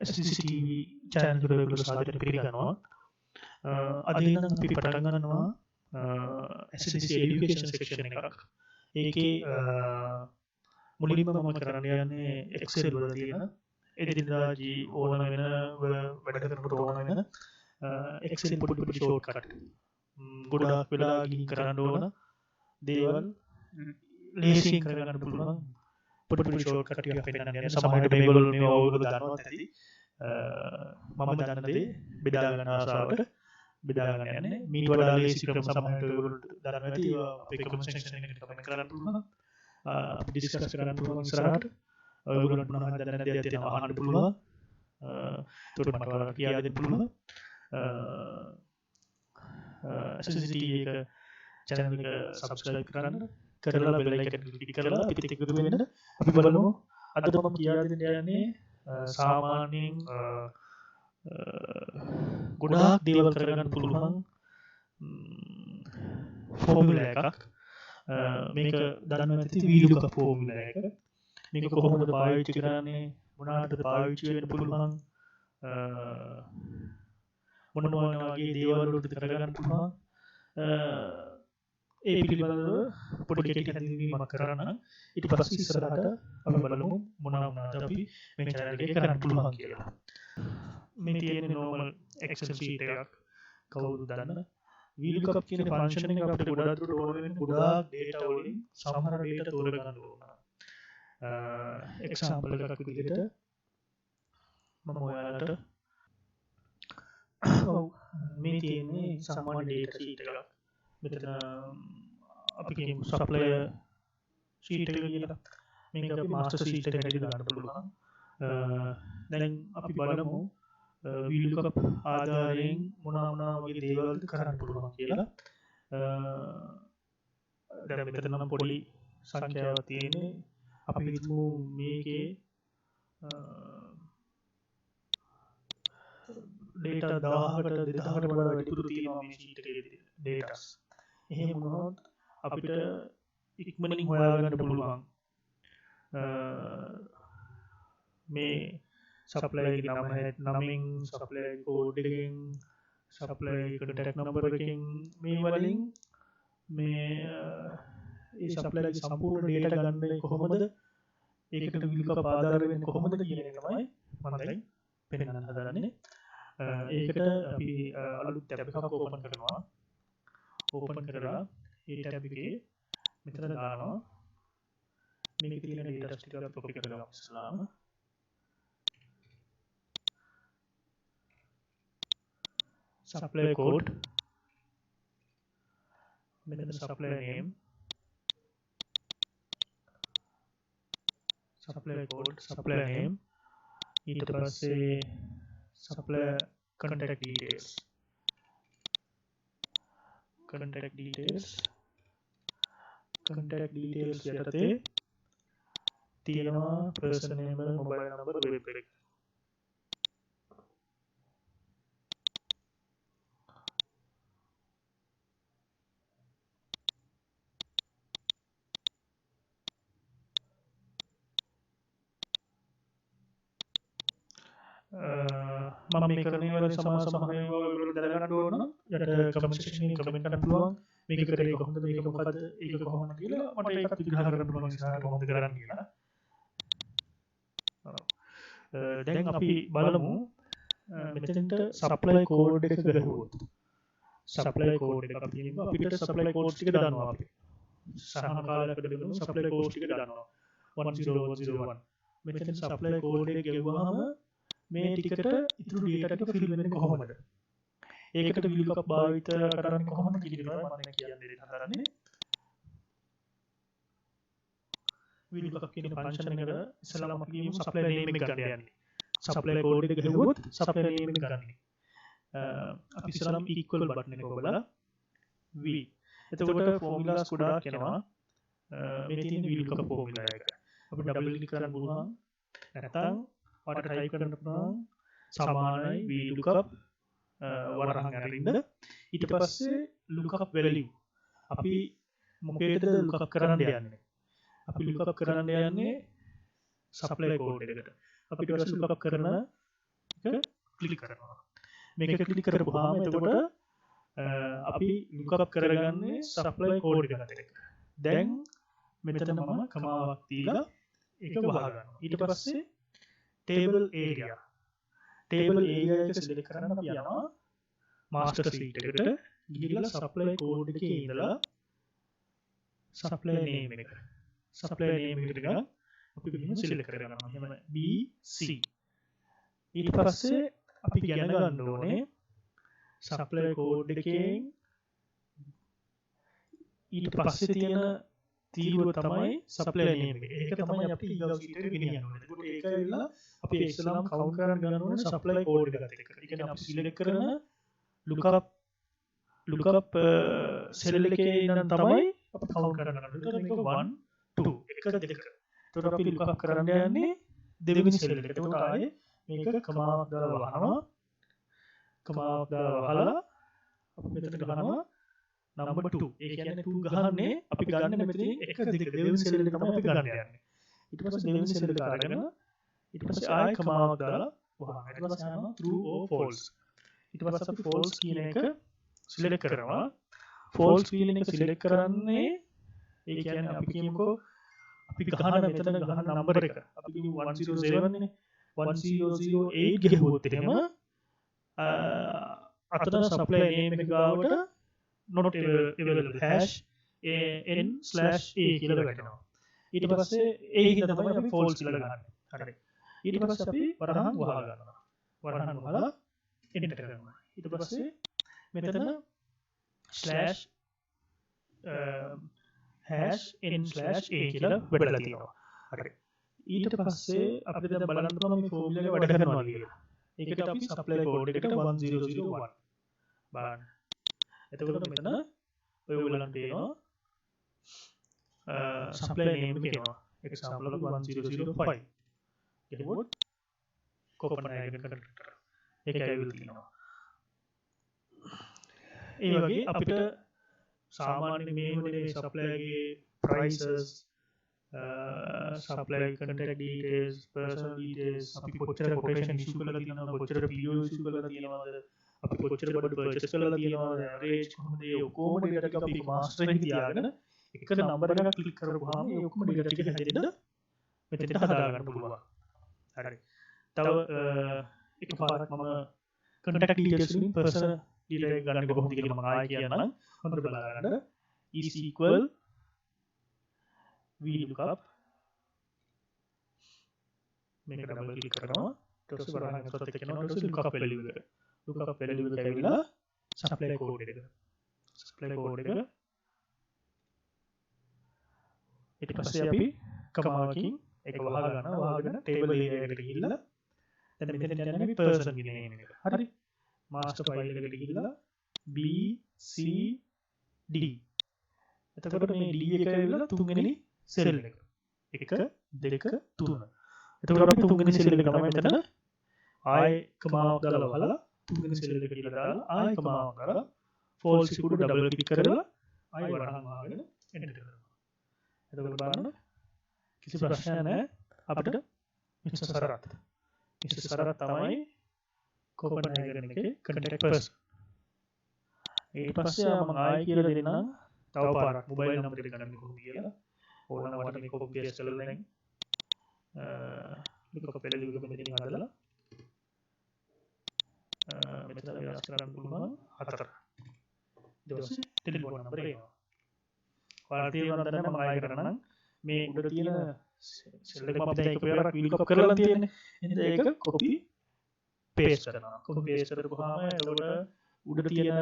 CCTV channel එක ඔයගොල්ලෝ සාදරයෙන් පිළිගන්නවා. අද ඉඳන් අපි පටන් ගන්නවා SSC education section එකක්. ඒකේ මුලින්ම මම කරන්න යන්නේ Excel වල තියෙන එදිනදා ඕන වෙන වැඩ කරනකොට ඕන වෙන Excel පොඩි ෂෝට්කට්. ගොඩාක් වෙලා ගිහින් කරන්න ඕන දේවල් ලේසියෙන් කරගන්න පුළුවන් පොඩි ෂෝට්කට් ටිකක් පෙන්නන්න යන්නේ. සමහරවිට මේගොල්ලෝ මේව ඔයගොල්ලෝ දන්නවත් ඇති. මම දන්න දේ බෙදා ගන්න ආසාවට බෙදා ගන්න යන්නේ. මීට වඩා ලේසි ක්‍රම සමහරවිට ඔයගොල්ලෝ දන්නවා ඇති. ඒවා අපේ කමෙන්ට් සෙක්ෂන් එකට කමෙන්ට් කරන්න පුළුවන්. අපි ඩිස්කස් කරන්න පුළුවන් ඉස්සරහට. ඔයගොල්ලන්ට මොනවද දැනන දේ තියෙනවා අහන්න පුළුවන්. ඒකට මට ඔයාලට කියා දෙන්න පුළුවන්. SST එක channel එක subscribe කරන්න. කරලා bell icon click කරලා අපිත් එකතු වෙන්න. අපි බලමු අද මම කියා දෙන්න යන්නේ සාමාන්‍යයෙන් ගොඩාක් දේවල් කරගන්න පුළුවන් ෆෝමියුලා එකක්. මේක දන්නවා ඇති VLOOKUP ෆෝමියුලා එක. මේක කොහොමද පාවිච්චි කරන්නේ, මොනවාටද පාවිච්චි වෙන්න පුළුවන්, මොන වගේ දේවල් වලට කරගන්න පුළුවන්, ඒ පිළිබඳව පොඩි කෙටි හැඳින්වීමක් කරන්න. ඊට පස්සේ ඉස්සරහට අපි බලමු මොනවාද අපි මේ channel එකේ කරන්න පුළුවන් කියලා. මේ තියෙන normal Excel sheet එකක්. කවුරුද දන්න? VLOOKUP කියන ෆන්ක්ෂන් එක අපිට ගොඩාක් දුරට ඕන වෙන ගොඩාක් data වලින් සමහර data තෝරගන්න ඕන. example එකක් විදිහට මම ඔයාලට මේ තියෙන්නේ සාමාන්‍ය data sheet එකක්. මෙතන අපි කියමු supplier sheet එක කියලා. මේක අපි master sheet එකට හැදිලා ගන්න පුළුවන්. දැන් අපි බලමු VLOOKUP ආධාරයෙන් මොනවා වගේ දේවල් කරන්න පුළුවන් කියලා. දැන් මෙතන නම් පොඩි සංඛ්‍යාවක් තියෙන්නේ. අපි හිතමු මේකේ data 1000කට 2000කට වඩා වැඩිපුර තියෙනවා මේ sheet එකේ datas. එහෙම වුණොත් අපිට ඉක්මනින් හොයාගන්න පුළුවන් මේ සප්ලයර් ගේ නමින්, සප්ලයර් කෝඩ් එකෙන්, සප්ලයර් contact number එකෙන්, මේ වලින් මේ ඒ සප්ලයර් ගේ සම්පූර්ණ data ගන්න කොහොමද, ඒකට VLOOKUP ආධාර වෙන්නේ කොහොමද කියන එක තමයි මම දැන් පෙන්නන්න හදන්නේ. ඒකට අපි අලුත් ටැබ් එකක් ඕපන් කරනවා. ඕපන් කරලා ඒ ටැබ් එකේ මෙතන දානවා මේකේ තියෙන data ටික කොපි කරගමු ඉස්සලාම. supplier code, මෙතන supplier name, supplier code, supplier name, ඊට පස්සේ supplier contact details, contact details යටතේ තියෙනවා person name, mobile number, web එක. මම මේ කරන ඒවා සමාන ඒවා ඔයගොල්ලෝ දැනගන්න ඕන නම් යට කමෙන්ට් සෙක්ෂන් එකේ කමෙන්ට් කරන්න පුළුවන්. මේක කරේ කොහොමද, මේක මොකද්ද, ඒක කොහොමද කියලා මට ඒකත් විග්‍රහ කරන්න පුළුවන් ඉස්සරහට කොහොමද කරන්නේ කියලා. දැන් අපි බලමු මෙතෙන්ට සප්ලයි කෝඩ් එක ගහුවොත්. සප්ලයි කෝඩ් එක අපි කියමු අපිට සප්ලයි කෝඩ් ටික දන්නවා අපි. සහන කාලයකට දෙමු සප්ලයි කෝඩ් ටික දන්නවා. 10101. මෙතෙන් සප්ලයි කෝඩ් එක ගෙවුවාම මේ ටිකට ඉතුරු data ටික fill වෙන්නේ කොහොමද? ඒකට VLOOKUP භාවිත කරන්නේ කොහොමද කියන එක මම දැන් කියන්නේ හතරන්නේ. VLOOKUP කියන ෆන්ක්ෂන් එකට ඉස්සෙල්ලාම අපි කියමු supplier name එක ගන්න යන්නේ. supplier code එක ගහුවොත් supplier name එක ගන්න. අපි ඉස්සෙල්ලාම equal button එක ඔබලා v. එතකොට formulas ගොඩාක් එනවා. මේ තියෙන VLOOKUP formula එක. අපි double click කරන්න පුළුවන්. නැත්නම් ඔයාලට type කරන්න පුළුවන් සමානයි VLOOKUP වරහන් අරින්න. ඊට පස්සේ lookup value අපි මොකේද lookup කරන්න යන්නේ? අපි lookup කරන්න යන්නේ supply code එකට. අපි ඊට පස්සේ lookup කරන ක්ලික් කරනවා. මේක ක්ලික් කරපුවාම එතකොට අපි lookup කරගන්නේ supply code එකකට. දැන් මෙතන මම කමාවක් දීලා ඒක වහගන්නවා. ඊට පස්සේ table area එක select කරන්න අපි යනවා master sheet එකට ගිහිල්ලා supply code එකේ ඉඳලා supply name එකට ගිහින් අපි මෙහෙම select කරගන්නවා. එහෙම BC. ඊට පස්සේ අපි දැන ගන්න ඕනේ supply code එකෙන් ඊට පස්සේ තියෙන තීරුව තමයි supply name එක. ඒක තමයි අපි ඊගව sheet එකට ගෙනියන්නේ. එතකොට ඒක ඇවිල්ලා අපි ඉස්සෙල්ලාම count කරන්න ගන්න ඕනේ supply code එකත් එක්ක. ඒ කියන්නේ අපි select කරන lookup cell එකේ ඉඳන් තමයි අපි count කරන්න ගන්න. එතකොට මේක 1 2 1 2. එතකොට අපි lookup කරන්න යන්නේ දෙවෙනි cell එකට. එතකොට ආයේ මේක කමාවක් දාලා වහනවා. කමාවක් දාලා වහලා අපි මෙතන ගහනවා number 2. ඒ කියන්නේ 2 ගහන්නේ අපි ගන්න මෙතනින් 1 2 දෙවෙනි cell එක තමයි අපි ගන්න යන්නේ. ඊට පස්සේ දෙවෙනි cell එක අරගෙන ඊට පස්සේ ආයෙ කමාවක් දාලා වහනවා. ඊට පස්සේ යනවා true or false. ඊට පස්සේ අපි false කියන එක select කරනවා. false කියන එක select කරන්නේ ඒ කියන්නේ අපි කියමුකෝ අපි ගහන මෙතන ගහන number එක අපි කියමු 107 නේ 1008 ගහුවොත් එහෙම අතන supply name එක ගාවට not available hash n/a කියලා වැටෙනවා. ඊට පස්සේ ඒ හින්දා තමයි අපි false කියලා ගහන්නේ. හරි. ඊට පස්සේ අපි වරහන් වහා ගන්නවා. වරහන් වහලා enter කරනවා. ඊට පස්සේ මෙතන hash n/a කියලා වැටලා තියෙනවා. හරි. ඊට පස්සේ අපිට දැන් බලන්න පුළුවන් මේ ෆෝමියුලා එක වැඩ කරනවා කියලා. ඒකට අපි supply code එකට 1001 බලන්න. එතකොට මෙතන ඔයගොල්ලන්ට පේනවා supply name එක එනවා. example එක 1005. එතකොට Copenhagen contractor. ඒක ඇවිල්ලා තියෙනවා. ඒ වගේ අපිට සාමාන්‍ය මේ වගේ supply ගේ prices supply contact details personal details අපි කොච්චර quotation issue කරලා තියෙනවද කොච්චර PO issue කරලා තියෙනවද අපි කොච්චර බඩු purchase කරලා තියෙනවද average කොහොමද ඒ ඔක්කොම data ටික අපි master එකේ තියාගෙන එක number එකක් click කරපුවාම ඒ ඔක්කොම data ටික හැදෙන්න මෙතනට හදා ගන්න පුළුවන්. හරි. තව එකපාරක් මම contact details වලින් personal detail එක ගන්න කොහොමද කියලා මම ආයෙ කියන්නම්. හොඳට බලා ගන්න. is equal Vlookup මේක ඩබල් ක්ලික් කරනවා. ඊට පස්සේ වරහන් එකත් එක්ක යනවා. ඊට පස්සේ lookup value එක. lookup value එක ඇවිල්ලා supply code එක. supply code එක ඊට පස්සේ අපි කමාවකින් ඒක වහා ගන්නවා. වහගෙන table area එකට ගිහිල්ලා දැන් මෙතන යන්නේ අපි person කියන name එක. හරි. master file එකට ගිහිල්ලා B C D. එතකොට මේ D එක ඇවිල්ලා තුන්වෙනි cell එක. 1 2 3. එතකොට අපි තුන්වෙනි cell එක තමයි මෙතන ආයෙ කමාවක් දාලා වහලා තුන්වෙනි cell එක කියලා දාලා ආයෙ කමාවක් දාලා false එකට ඩබල් ක්ලික් කරලා ආයෙ වරහන් වහගෙන enter කරනවා. එතකොට බලන්න කිසි ප්‍රශ්නයක් නැහැ අපිට මිස්ටර් සරත් තමයි Copenhagen එකේ contact person. ඊට පස්සේ මම ආයෙ කියලා දෙන්නම් තව පාරක් මොබයිල් නම්බර් එක ගන්න කොහොමද කියලා. ඕනනම් වට මේ copy paste කරලා දැන් lookup value එක මෙතනින් හදලා මෙතන වෙනස් කරන්න පුළුවන් 4. ඊට පස්සේ ටෙලිෆෝන් නම්බර එනවා. ඔයාලා තේරුම් ගන්න මම ආයෙ කරනම් මේ උඩ තියෙන සෙල් එක මම දැන් එක පෙරක් lookup කරලා තියෙන්නේ. එහෙනම් ඒක copy paste කරනවා. copy paste කරපුවාම එතකොට උඩ තියෙන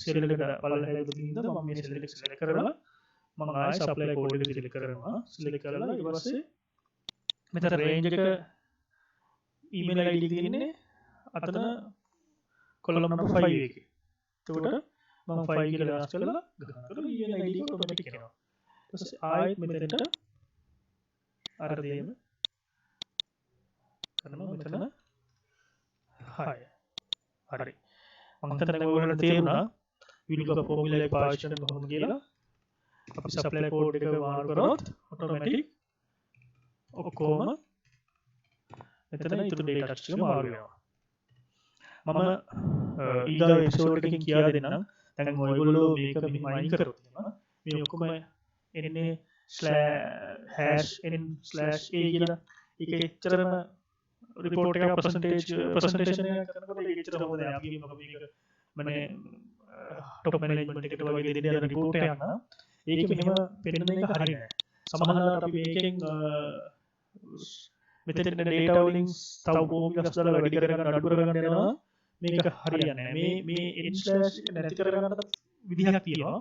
සෙල් එක පල්ලෙහාට ඉඳලා මම මේ සෙල් එක select කරලා මම ආයෙ supply code එක select කරනවා. select කරලා ඊට පස්සේ මෙතන range එක email ID එක තියෙන්නේ අතන column number 5 එකේ. එතකොට මම 5 කියලා වෙනස් කරලා ගහනකොට email ID එක automatic එනවා. ඊට පස්සේ ආයෙත් මෙතනට අර දෙයම කරනවා මෙතන 6. හරි. මම හිතන්නේ ඔයගොල්ලන්ට තේරුණා Vlookup formula එක පාවිච්චි කරන්න කොහොමද කියලා. අපි supply code එක වාර කරොත් automatic ඔක්කොම මෙතන ඉතුරු data ටික මාරු වෙනවා. මම ඊගාව එපිසෝඩ් එකකින් කියා දෙන්නම්. දැන් ඔයගොල්ලෝ මේක මෙහෙම අයින් කරොත් මේ ඔක්කොම එන්නේ /n/a කියලා ඒක එච්චරම රිපෝට් එක ප්‍රසන්ටේෂන් එක කරනකොට ඒක එච්චර හොඳ නෑ. අපි මොකද මේක මනේ টপ මැනේජ්මන්ට් එකට වගේ දෙන්න යන රිපෝට් එකක් නම් ඒක මෙහෙම පෙන්නන එක හරිය නෑ. සමහරවිට අපි මේකෙන් මෙතන ඩේටා වලින් තව බෝගස් දාලා වැඩි කරගන්න අඩු කරගන්න යනවා. මේක හරියන්නේ නෑ. මේ n/ එක නැති කරගන්න විදිහක් තියෙනවා.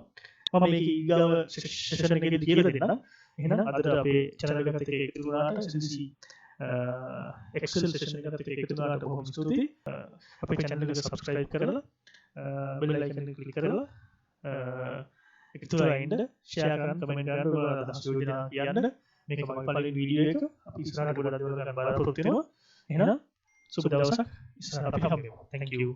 මම මේක ඊගාව සෙෂන් එකේදී කියලා දෙන්නම්. එහෙනම් අද අපේ channel එකත් එක්ක එකතු වුණාට SSC Excel session එකත් එක්ක එකතු වුණාට බොහොම ස්තුතියි. අපේ channel එක subscribe කරලා bell icon එක click කරලා එකතු වෙලා ඉන්න, share කරන්න, comment කරන්න, ඔයාලා අදහස් යෝජනා කියන්න. මේක මගේ පළවෙනි වීඩියෝ එක. අපි ඉස්සරහට ගොඩක් දේවල් ගන්න බලාපොරොත්තු වෙනවා. එහෙනම් සුබ දවසක්. ඉස්සරහට අපි හම්බෙමු. Thank you.